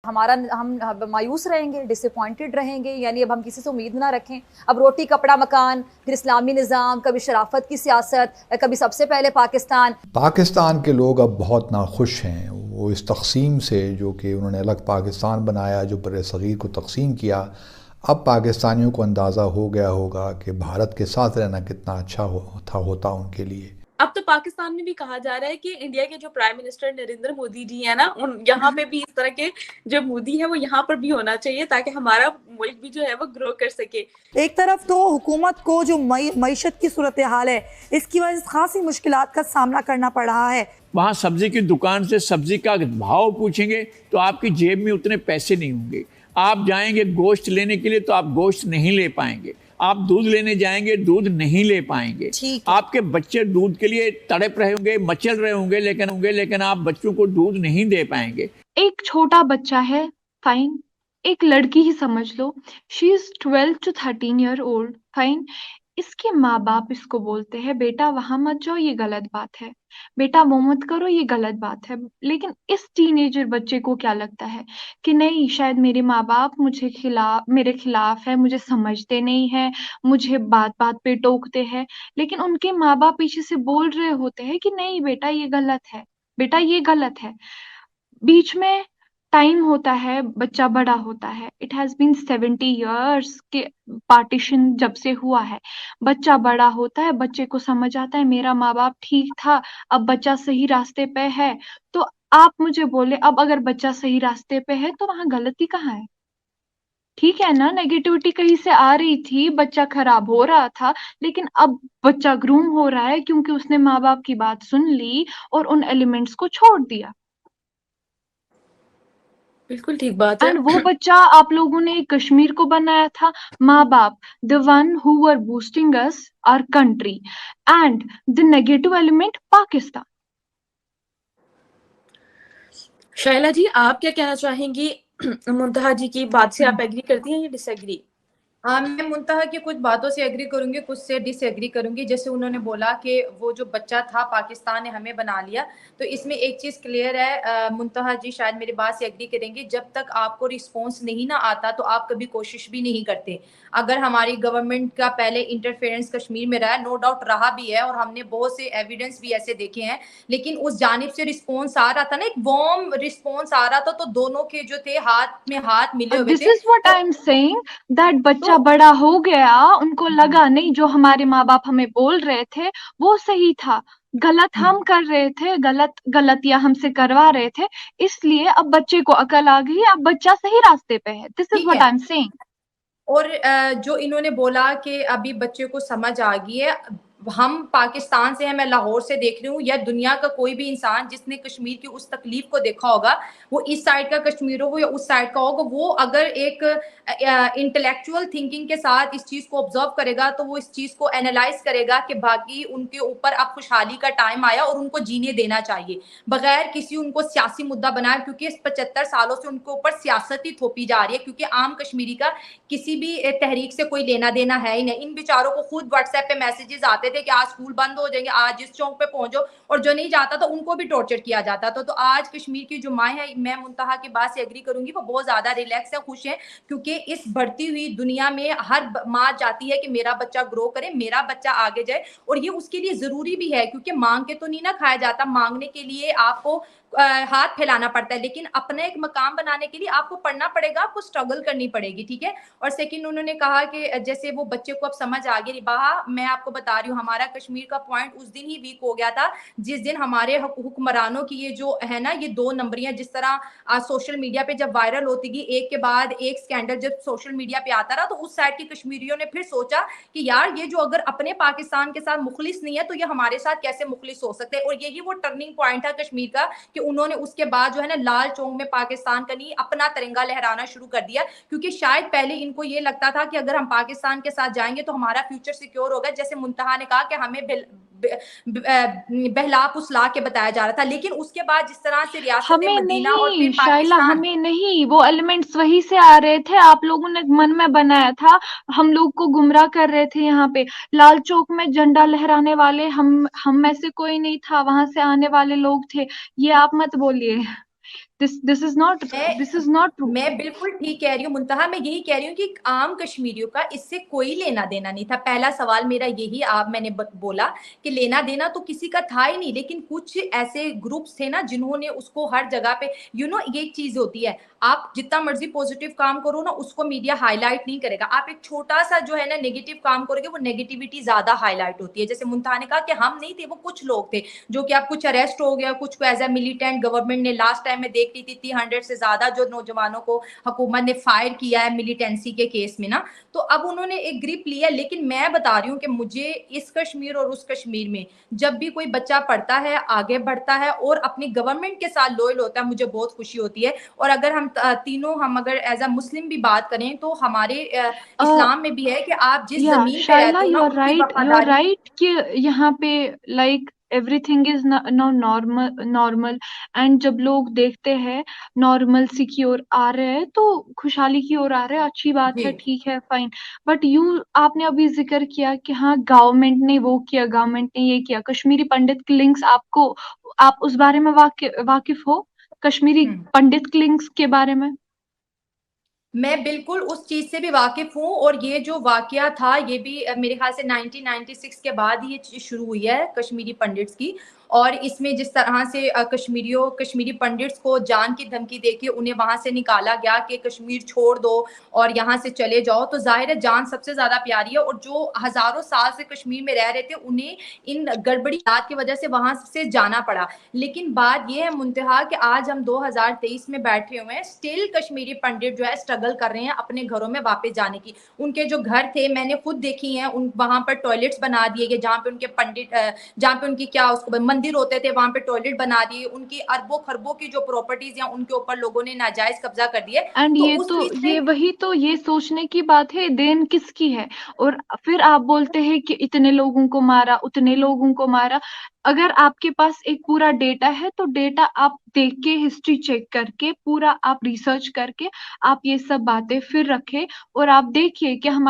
हमारा हम मायूस रहेंगे, डिसअपॉइंटेड रहेंगे, यानी अब हम किसी से उम्मीद ना रखें। अब रोटी कपड़ा मकान, फिर इस्लामी निज़ाम, कभी शराफत की सियासत, कभी सबसे पहले पाकिस्तान। पाकिस्तान के लोग अब बहुत नाखुश हैं वो इस तक़सीम से, जो कि उन्होंने अलग पाकिस्तान बनाया, जो बर सग़ीर को तक़सीम किया। अब पाकिस्तानियों को अंदाज़ा हो गया होगा कि भारत के साथ रहना कितना अच्छा होता उनके लिए। अब तो पाकिस्तान में भी कहा जा रहा है कि इंडिया के जो प्राइम मिनिस्टर नरेंद्र मोदी जी है ना, उन यहाँ पे भी इस तरह के जो मोदी है वो यहाँ पर भी होना चाहिए, ताकि हमारा मुल्क भी जो है वो ग्रो कर सके। एक तरफ तो हुकूमत को जो मईशत की सूरत हाल है, इसकी वजह से खासी मुश्किलात का सामना करना पड़ रहा है। वहाँ सब्जी की दुकान से सब्जी का भाव पूछेंगे तो आपकी जेब में उतने पैसे नहीं होंगे। आप जाएंगे गोश्त लेने के लिए तो आप गोश्त नहीं ले पाएंगे। आप दूध लेने जाएंगे, दूध नहीं ले पाएंगे। आपके बच्चे दूध के लिए तड़प रहे होंगे, मचल रहे होंगे, लेकिन आप बच्चों को दूध नहीं दे पाएंगे। एक छोटा बच्चा है, फाइन, एक लड़की ही समझ लो, she is 12 to 13 year old, fine. इसके माँ बाप इसको बोलते हैं बेटा वहां मत जाओ, ये गलत बात है, बेटा वो मत करो, ये गलत बात है। लेकिन इस टीनेजर बच्चे को क्या लगता है कि नहीं, शायद मेरे माँ बाप मेरे खिलाफ है, मुझे समझते नहीं है, मुझे बात बात पे टोकते हैं। लेकिन उनके माँ बाप पीछे से बोल रहे होते हैं कि नहीं बेटा ये गलत है, बेटा ये गलत है। बीच में टाइम होता है, बच्चा बड़ा होता है। इट हैज बीन 70 ईयर्स के पार्टीशन जब से हुआ है। बच्चा बड़ा होता है, बच्चे को समझ आता है मेरा माँ बाप ठीक था, अब बच्चा सही रास्ते पे है। तो आप मुझे बोले, अब अगर बच्चा सही रास्ते पे है तो वहां गलती कहाँ है? ठीक है ना, नेगेटिविटी कहीं से आ रही थी, बच्चा खराब हो रहा था, लेकिन अब बच्चा ग्रूम हो रहा है क्योंकि उसने माँ बाप की बात सुन ली और उन एलिमेंट्स को छोड़ दिया। बिल्कुल ठीक बात है। एंड वो बच्चा आप लोगों ने कश्मीर को बनाया था, माँ बाप, the one who were boosting us our country, and the negative element Pakistan. Shaila ji, आप क्या कहना चाहेंगी? मुंतहा जी की बात से आप एग्री करती हैं या डिसएग्री? मैं मुंतहा की कुछ बातों से एग्री करूंगी, कुछ से डिसएग्री करूंगी। जैसे उन्होंने बोला कि वो जो बच्चा था पाकिस्तान ने हमें बना लिया, तो इसमें एक चीज क्लियर है, मुंतहा जी शायद मेरी बात से एग्री करेंगे, जब तक आपको रिस्पॉन्स नहीं ना आता तो आप कभी कोशिश भी नहीं करते। अगर हमारी गवर्नमेंट का पहले इंटरफेरेंस कश्मीर में रहा, नो डाउट रहा भी है, और हमने बहुत से एविडेंस भी ऐसे देखे हैं, लेकिन उस जानिब से रिस्पॉन्स आ रहा था ना, एक वार्म रिस्पॉन्स आ रहा था, तो दोनों के जो थे हाथ में हाथ मिले हुए दिस थे। Is what I am saying, that बच्चा बड़ा हो गया, उनको लगा नहीं जो हमारे माँ बाप हमें बोल रहे थे वो सही था, गलत हम कर रहे थे, गलतियां हमसे करवा रहे थे, इसलिए अब बच्चे को अकल आ गई, अब बच्चा सही रास्ते पे है। This is what I am saying. और जो इन्होंने बोला कि अभी बच्चे को समझ आ गई है, हम पाकिस्तान से हैं, मैं लाहौर से देख रही हूँ, या दुनिया का कोई भी इंसान जिसने कश्मीर की उस तकलीफ को देखा होगा, वो इस साइड का कश्मीर हो या उस साइड का होगा, वो अगर एक इंटेलेक्चुअल थिंकिंग के साथ इस चीज को ऑब्जर्व करेगा तो वो इस चीज को एनालाइज करेगा कि बाकी उनके ऊपर अब खुशहाली का टाइम आया और उनको जीने देना चाहिए बगैर किसी उनको सियासी मुद्दा बनाए, क्योंकि इस 75 सालों से उनके ऊपर सियासत ही थोपी जा रही है, क्योंकि आम कश्मीरी का किसी भी तहरीक से कोई लेना देना है ही नहीं। इन बेचारों को खुद व्हाट्सएप पे मैसेजेस आते थे कि आज स्कूल बंद हो जाएंगे, आज इस चौक पे पहुंचो, और जो नहीं जाता तो उनको भी टॉर्चर किया जाता था। तो आज कश्मीर की जो माएँ हैं, मैं मुंतहा की बात से एग्री करूंगी, वो बहुत ज्यादा रिलैक्स है, खुश है, क्योंकि इस बढ़ती हुई दुनिया में हर माँ चाहती है कि मेरा बच्चा ग्रो करे, मेरा बच्चा आगे जाए, और ये उसके लिए जरूरी भी है, क्योंकि मांग के तो नहीं ना खाया जाता, मांगने के लिए आपको हाथ फैलाना पड़ता है, लेकिन अपने एक मकाम बनाने के लिए आपको पढ़ना पड़ेगा, आपको स्ट्रगल करनी पड़ेगी, ठीक है। और सेकंड उन्होंने कहा कि जैसे वो बच्चे को अब समझ आ गई, बाहा मैं आपको बता रही हूँ, हमारा कश्मीर का पॉइंट उस दिन ही वीक हो गया था जिस दिन हमारे हुक्मरानों की ये जो है ना, ये दो नंबरियां जिस तरह आज सोशल मीडिया पे जब वायरल होती गई, एक के बाद एक स्कैंडल जब सोशल मीडिया पे आता रहा, तो उस साइड के कश्मीरियों ने फिर सोचा कि यार ये जो अगर अपने पाकिस्तान के साथ मुखलिस नहीं है तो ये हमारे साथ कैसे मुखलिस हो सकते हैं। और यही वो टर्निंग पॉइंट था कश्मीर का कि उन्होंने उसके बाद जो है ना लाल चौक में पाकिस्तान का नहीं अपना तिरंगा लहराना शुरू कर दिया, क्योंकि शायद पहले इनको ये लगता था कि अगर हम पाकिस्तान के साथ जाएंगे तो हमारा फ्यूचर सिक्योर होगा, जैसे मुंतहा ने कहा कि हमें बहला फुसला के बताया जा रहा था, लेकिन उसके बाद जिस तरह से रियासत हमें मदीना और नहीं फिर शाइला, पाकिस्तान, हमें नहीं, वो एलिमेंट्स वही से आ रहे थे, आप लोगों ने मन में बनाया था, हम लोग को गुमराह कर रहे थे। यहाँ पे लाल चौक में झंडा लहराने वाले हम में से कोई नहीं था, वहां से आने वाले लोग थे, ये आप मत बोलिए। This is not true. मैं बिल्कुल ठीक कह रही हूँ मुंतहा, मैं यही कह रही हूँ कि आम कश्मीरियों का इससे कोई लेना देना नहीं था। पहला सवाल मेरा यही मैंने बोला कि लेना देना तो किसी का था ही नहीं, लेकिन कुछ ऐसे ग्रुप्स थे ना जिन्होंने उसको हर जगह पे ये चीज होती है, आप जितना मर्जी पॉजिटिव काम करो ना उसको मीडिया हाईलाइट नहीं करेगा। आप एक छोटा सा जो है ना नेगेटिव काम करोगे वो नेगेटिविटी ज्यादा हाईलाइट होती है। जैसे मुंतहा ने कहा कि हम नहीं थे, वो कुछ लोग थे जो कि आप कुछ अरेस्ट हो गया, कुछ को एज ए मिलिटेंट गवर्नमेंट ने लास्ट टाइम में देख ली थी 300 से ज्यादा जो नौजवानों को हुकूमत ने फायर किया है मिलिटेंसी के केस में ना, तो अब उन्होंने एक ग्रिप लिया। लेकिन मैं बता रही हूँ कि मुझे इस कश्मीर और उस कश्मीर में जब भी कोई बच्चा पढ़ता है, आगे बढ़ता है और अपनी गवर्नमेंट के साथ लॉयल होता है, मुझे बहुत खुशी होती है। और अगर हम तीनों अगर एज अ मुस्लिम भी बात करें तो हमारे इस्लाम में भी है कि आप जिस या जमीन पे शायला, रहते हो ना यू आर उसकी राइट, वफादारी। कि यहाँ पे like everything is now normal, and जब लोग देखते हैं नॉर्मल सी की ओर आ रहे हैं तो खुशहाली की ओर आ रहे हैं, अच्छी बात है, जी ठीक है, फाइन। बट आपने अभी जिक्र किया कि हाँ गवर्नमेंट ने वो किया, गवर्नमेंट ने ये किया, कश्मीरी पंडित की लिंक्स आप उस बारे में वाकिफ हो, कश्मीरी पंडित की लिंक्स के बारे में? मैं बिल्कुल उस चीज से भी वाकिफ हूँ, और ये जो वाकया था ये भी मेरे ख्याल से 1996 के बाद ही ये चीज शुरू हुई है कश्मीरी पंडित्स की। और इसमें जिस तरह से कश्मीरी पंडित्स को जान की धमकी देके उन्हें वहां से निकाला गया कि कश्मीर छोड़ दो और यहाँ से चले जाओ, तो जाहिर है जान सबसे ज्यादा प्यारी है। और जो हजारों साल से कश्मीर में रह रहे थे उन्हें इन गड़बड़ी हालात की वजह से वहां से जाना पड़ा। लेकिन बात यह है मुंतहा कि आज हम 2023 में बैठे हुए हैं, स्टिल कश्मीरी पंडित जो है स्ट्रगल कर रहे हैं अपने घरों में वापस जाने की। उनके जो घर थे मैंने खुद देखी हैं, वहां पर टॉयलेट्स बना दिए गए जहाँ पे उनके पंडित जहाँ पे उनकी क्या उसको मंदिर होते थे वहां पे टॉयलेट बना दिए। उनकी अरबों खरबों की जो प्रॉपर्टीज या उनके ऊपर लोगों ने नाजायज कब्जा कर दिए। एंड तो उस चीज से ये सोचने की बात है, देन किसकी है? और फिर आप बोलते हैं कि इतने लोगों को मारा, उतने लोगों को मारा। अगर आपके पास एक पूरा डेटा है तो डेटा आप देख के, हिस्ट्री चेक करके, पूरा आप रिसर्च करके आप ये सब बातें फिर रखें और आप देखिए कि हम